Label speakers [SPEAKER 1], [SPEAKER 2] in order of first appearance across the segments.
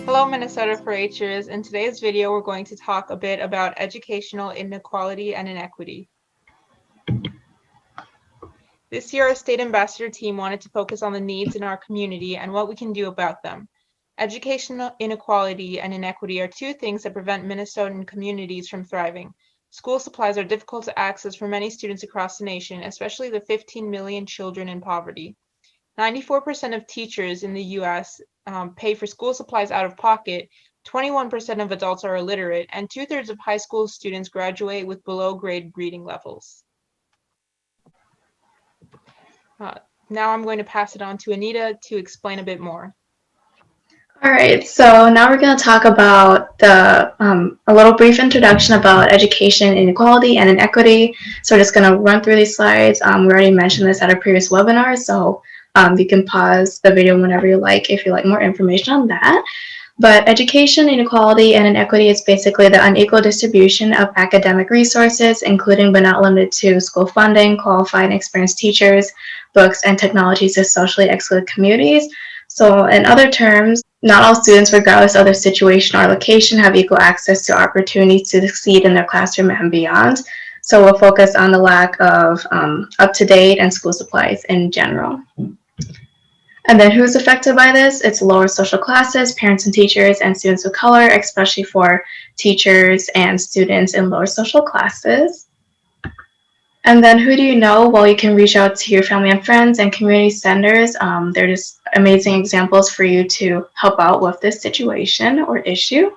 [SPEAKER 1] Hello, Minnesota 4-Hers. In today's video, we're going to talk a bit about educational inequality and inequity. This year, our state ambassador team wanted to focus on the needs in our community and what we can do about them. Educational inequality and inequity are two things that prevent Minnesotan communities from thriving. School supplies are difficult to access for many students across the nation, especially the 15 million children in poverty. 94% of teachers in the U.S. Pay for school supplies out of pocket, 21% of adults are illiterate, and 2/3 of high school students graduate with below-grade reading levels. Now I'm going to pass it on to Anita to explain a bit more.
[SPEAKER 2] All right, so now we're going to talk about a little brief introduction about education inequality and inequity. So we're just going to run through these slides. We already mentioned this at a previous webinar, so you can pause the video whenever you like if you like more information on that. But education inequality and inequity is basically the unequal distribution of academic resources, including but not limited to school funding, qualified and experienced teachers, books, and technologies to socially excluded communities. So in other terms, not all students, regardless of their situation or location, have equal access to opportunities to succeed in their classroom and beyond. So we'll focus on the lack of up-to-date and school supplies in general. And then who's affected by this? It's lower social classes, parents and teachers, and students of color, especially for teachers and students in lower social classes. And then who do you know? Well, you can reach out to your family and friends and community centers. They're just amazing examples for you to help out with this situation or issue.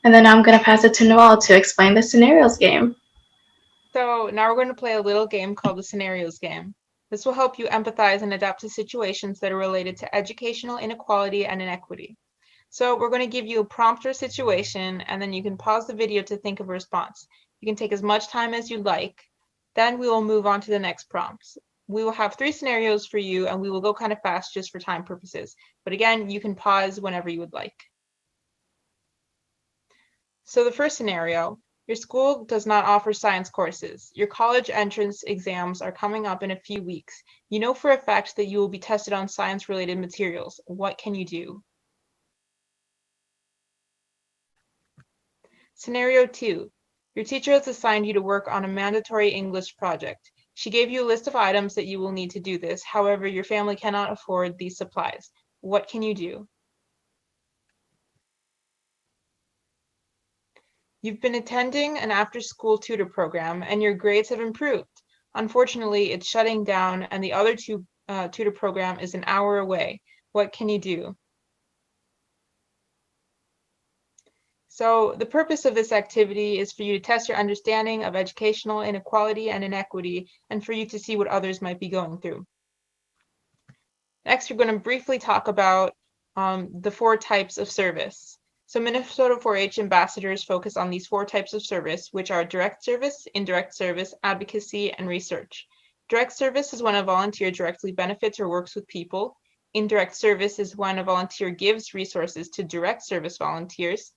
[SPEAKER 2] And then I'm going to pass it to Noelle to explain the scenarios game.
[SPEAKER 1] So now we're going to play a little game called the Scenarios game. This will help you empathize and adapt to situations that are related to educational inequality and inequity. So we're going to give you a prompt or situation, and then you can pause the video to think of a response. You can take as much time as you'd like. Then we will move on to the next prompts. We will have 3 scenarios for you, and we will go kind of fast just for time purposes. But again, you can pause whenever you would like. So the first scenario, your school does not offer science courses. Your college entrance exams are coming up in a few weeks. You know for a fact that you will be tested on science-related materials. What can you do? Scenario 2. Your teacher has assigned you to work on a mandatory English project. She gave you a list of items that you will need to do this. However, your family cannot afford these supplies. What can you do? You've been attending an after-school tutor program and your grades have improved. Unfortunately, it's shutting down and the other tutor program is an hour away. What can you do? So the purpose of this activity is for you to test your understanding of educational inequality and inequity and for you to see what others might be going through. Next, we're going to briefly talk about the 4 types of service. So Minnesota 4-H ambassadors focus on these 4 types of service, which are direct service, indirect service, advocacy, and research. Direct service is when a volunteer directly benefits or works with people. Indirect service is when a volunteer gives resources to direct service volunteers.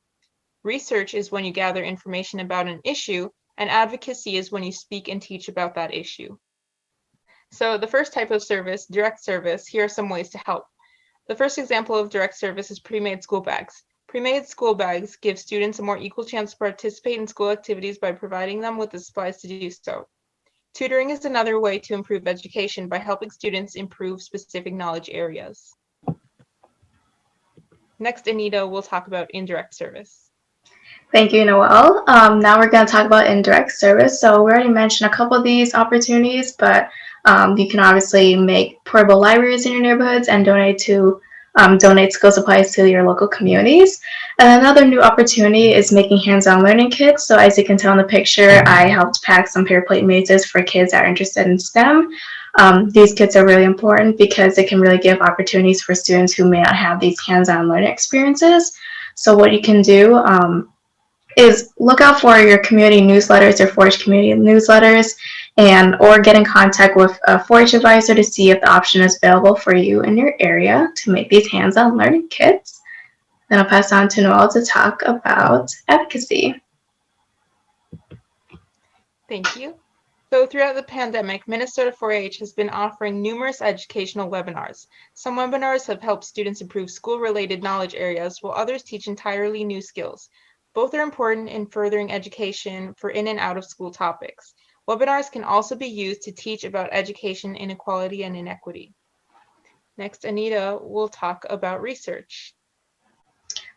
[SPEAKER 1] Research is when you gather information about an issue, and advocacy is when you speak and teach about that issue. So the first type of service, direct service, here are some ways to help. The first example of direct service is pre-made school bags. Pre-made school bags give students a more equal chance to participate in school activities by providing them with the supplies to do so. Tutoring is another way to improve education by helping students improve specific knowledge areas. Next, Anita will talk about indirect service.
[SPEAKER 2] Thank you, Noelle. Now we're going to talk about indirect service. So we already mentioned a couple of these opportunities, but you can obviously make portable libraries in your neighborhoods and donate school supplies to your local communities. And another new opportunity is making hands-on learning kits. So as you can tell in the picture, I helped pack some paper plate mazes for kids that are interested in STEM. These kits are really important because it can really give opportunities for students who may not have these hands-on learning experiences. So what you can do is look out for your community newsletters or 4-H community newsletters or get in contact with a 4-H advisor to see if the option is available for you in your area to make these hands-on learning kits. Then I'll pass on to Noelle to talk about advocacy.
[SPEAKER 1] Thank you. So throughout the pandemic, Minnesota 4-H has been offering numerous educational webinars. Some webinars have helped students improve school-related knowledge areas, while others teach entirely new skills. Both are important in furthering education for in and out of school topics. Webinars can also be used to teach about education inequality and inequity. Next, Anita will talk about research.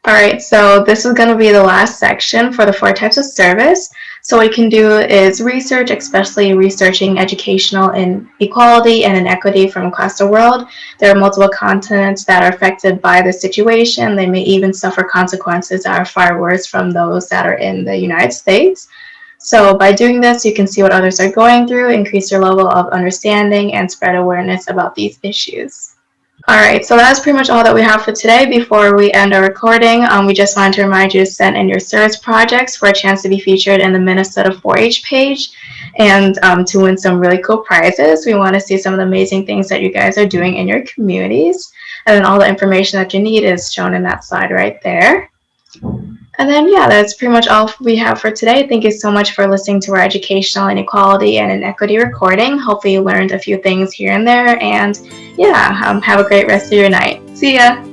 [SPEAKER 2] All right, so this is going to be the last section for the 4 types of service. So what you can do is research, especially researching educational inequality and inequity from across the world. There are multiple continents that are affected by the situation. They may even suffer consequences that are far worse from those that are in the United States. So by doing this, you can see what others are going through, increase your level of understanding, and spread awareness about these issues. All right, so that's pretty much all that we have for today. Before we end our recording, we just wanted to remind you to send in your service projects for a chance to be featured in the Minnesota 4-H page and to win some really cool prizes. We want to see some of the amazing things that you guys are doing in your communities. And then all the information that you need is shown in that slide right there. And then, yeah, that's pretty much all we have for today. Thank you so much for listening to our educational inequality and inequity recording. Hopefully you learned a few things here and there. And yeah, have a great rest of your night. See ya.